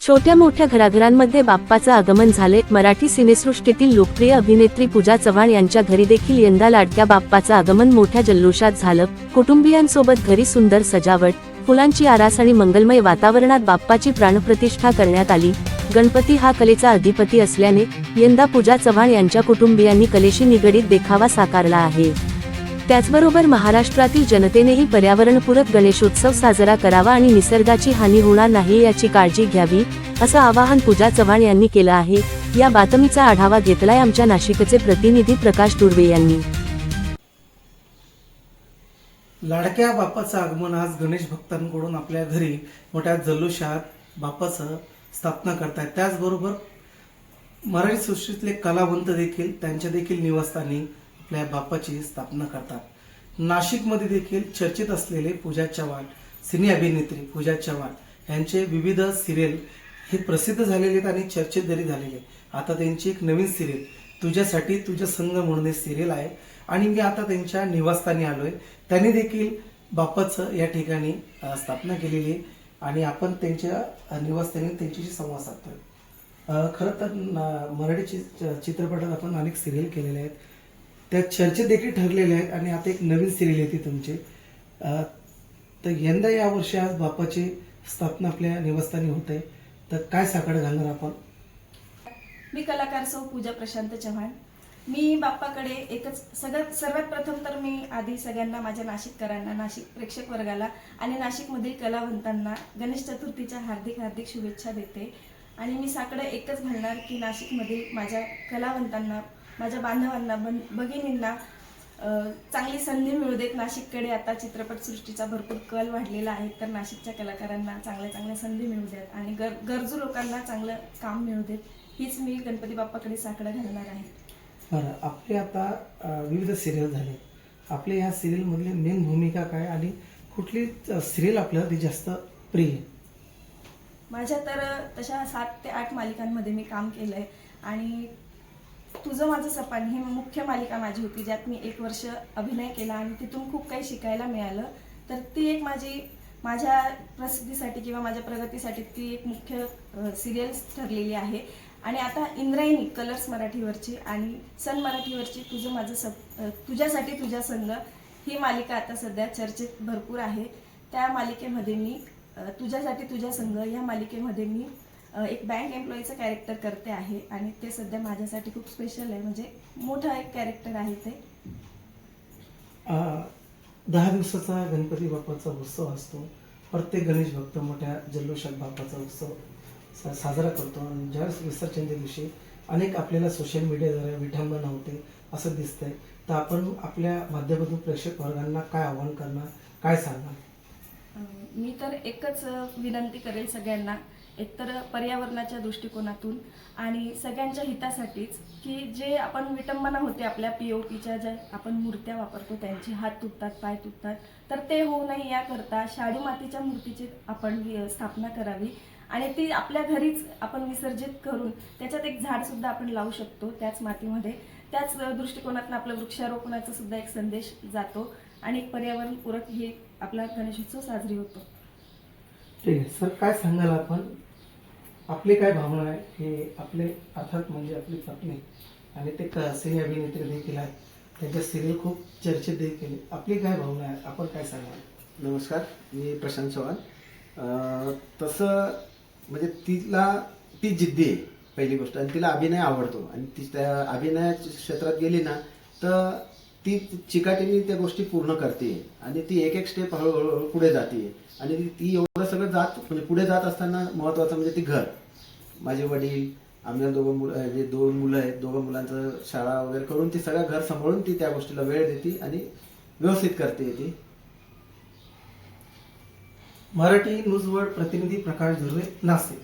छोट्या मोठ्या घराघरांमध्ये बाप्पाचं आगमन झाले। मराठी सिनेसृष्टीतील लोकप्रिय अभिनेत्री पूजा चव्हाण यांच्या घरी देखील यंदा लाडक्या बाप्पाचं आगमन मोठ्या जल्लोषात झालं। कुटुंबियांसोबत घरी सुंदर सजावट, फुलांची आरास आणि मंगलमय वातावरणात बाप्पाची प्राणप्रतिष्ठा करण्यात आली। गणपती हा कलेचा अधिपती असल्याने यंदा पूजा चव्हाण यांच्या कुटुंबियांनी कलेशी निगडीत देखावा साकारला आहे। त्याचबरोबर महाराष्ट्रातील जनतेनेही पर्यावरणपूरक गणेशोत्सव साजरा करावा आणि निसर्गाची हानी होणार नाही याची काळजी घ्यावी, असं आवाहन पूजा चव्हाण यांनी केलं आहे। या बातमीचा आढावा घेतलाय आमच्या नाशिकचे प्रतिनिधी प्रकाश दुर्वे यांनी। लाडक्या बाप्पाचं आगमन आज गणेश भक्तांकडून आपल्या घरी मोठ्या जल्लोषात बाप्पाचं स्थापना करतात। त्याचबरोबर मराठी सृष्टीतले कलावंत देखील त्यांच्या देखील निवासस्थानी आपल्या बाप्पाची स्थापना करतात। नाशिकमध्ये देखील चर्चेत असलेले पूजा चव्हाण, सिने अभिनेत्री पूजा चव्हाण यांचे विविध सिरियल हे प्रसिद्ध झालेले आहेत आणि चर्चेत जरी झालेले। आता त्यांची एक नवीन सिरियल तुझ्यासाठी तुझ्या संग म्हणून सिरियल आहे आणि मी आता त्यांच्या निवासस्थानी आलोय। त्यांनी देखील बाप्पाचं या ठिकाणी स्थापना केलेली आहे आणि आपण त्यांच्या निवासस्थानी त्यांच्याशी संवाद साधतोय। खरं तर मराठी चित्रपटात आपण अनेक सिरियल केलेले आहेत, त्या चर्चेत देखील ठरलेले आहेत आणि आता एक नवीन सिरियल येते तुमची। तर यंदा या वर्षी आज बाप्पाची स्थापना आपल्या निवासस्थानी होते, तर काय साकार घालणार आपण? मी कलाकार सौ पूजा प्रशांत चव्हाण। मी बाप्पाकडे एकच सर्वात प्रथम तर मी आधी सगळ्यांना, माझ्या नाशिककरांना, नाशिक प्रेक्षक वर्गाला आणि नाशिकमधील कलावंतांना गणेश चतुर्थीच्या हार्दिक हार्दिक शुभेच्छा देते। आणि मी साकडं एकच घालणार की नाशिकमधील माझ्या कलावंतांना, माझ्या बांधवांना, भगिनींना चांगली संधी मिळू देत। नाशिककडे आता चित्रपटसृष्टीचा भरपूर कल वाढलेला आहे, तर नाशिकच्या कलाकारांना चांगल्या चांगल्या संधी मिळू देत आणि गरजू लोकांना चांगलं काम मिळू देत, हीच मी गणपती बाप्पाकडे साकडं घालणार आहे। बरं, आपले आता विविध सिरियल झाले, आपल्या या सिरियल मधली मेन भूमिका काय आणि कुठली सिरियल आपल्याला ती जास्त प्रिय? माझ्या तर तशा 7 ते 8 मालिकांमध्ये मी काम केलंय आणि तुझं माझं सपान ही मुख्य मालिका माझी होती, ज्यात मी 1 वर्ष अभिनय केला आणि तिथून खूप काही शिकायला मिळालं। तर ती एक माझ्या प्रसिद्धीसाठी किंवा माझ्या प्रगतीसाठी ती एक मुख्य सिरियल ठरलेली आहे। आणि आता इंद्रायणी कलर्स मराठीवरची आणि सन मराठीवरची तुझ्यासाठी तुझ्या संग ही मालिका आता सध्या चर्चेत भरपूर आहे। त्या मालिकेमध्ये मी तुझ्यासाठी तुझ्या संग या मालिकेमध्ये मी एक बँक एम्प्लॉईचं कॅरेक्टर करते आहे आणि ते सध्या माझ्यासाठी खूप स्पेशल आहे, म्हणजे मोठं एक कॅरेक्टर आहे ते। 10 दिवसाचा गणपती बाप्पाचा उत्सव असतो। प्रत्येक गणेश भक्त मोठ्या जल्लोषात बाप्पाचा उत्सव साजरा करतो आणि ज्यावेळेस विसर्जनच्या दिवशी अनेक आपल्याला सोशल मीडियाद्वारे विठंबना होते असं दिसतंय। तर आपण आपल्या माध्यमातून प्रेक्षक वर्गांना काय आवाहन करणार, काय सांगणार? मी तर एकच विनंती करेल सगळ्यांना, एकतर पर्यावरणाच्या दृष्टिकोनातून आणि सगळ्यांच्या हितासाठीच, की जे आपण विटंबना होते आपल्या POPच्या ज्या आपण मूर्त्या वापरतो त्यांचे हात तुटतात, पाय तुटतात, तर ते होऊ नये याकरता शाडू मातीच्या मूर्तीची आपण स्थापना करावी आणि ती आपल्या घरीच आपण विसर्जित करून त्याच्यात एक झाड सुद्धा आपण लावू शकतो त्याच मातीमध्ये। त्याच दृष्टिकोनातून आपलं वृक्षारोपणाचा सुद्धा एक संदेश जातो आणि एक पर्यावरणपूरक ही आपला गणेशोत्सव साजरी होतो। ठीक आहे सर, काय सांगाल आपण? आपली काय भावना आहे? हे आपले अर्थात म्हणजे आपली पत्नी आणि ते सिने अभिनेत्री देखील आहेत, त्यांच्या सिरियल खूप चर्चेत देखील, आपली काय भावना आहे, आपण काय सांगाल? नमस्कार, मी प्रशांत चव्हाण। तसं म्हणजे ती जिद्दी आहे पहिली गोष्ट, आणि तिला अभिनय आवडतो आणि ती त्या अभिनय क्षेत्रात गेली ना तर ती चिकाटीने त्या गोष्टी पूर्ण करते आणि ती एक एक स्टेप हळूहळू पुढे जाते आणि ती एवढं सगळं म्हणजे पुढे जात असताना महत्त्वाचं म्हणजे ती घर, माझे वडील, आम्ही 2 मुलं आहेत, 2 मुलांचं शाळा वगैरे करून ती सगळं घर सांभाळून ती त्या गोष्टीला वेळ देते आणि व्यवस्थित करते ती। मराठी न्यूज वर्ल्ड प्रतिनिधी प्रकाश दुर्वे, नाशिक।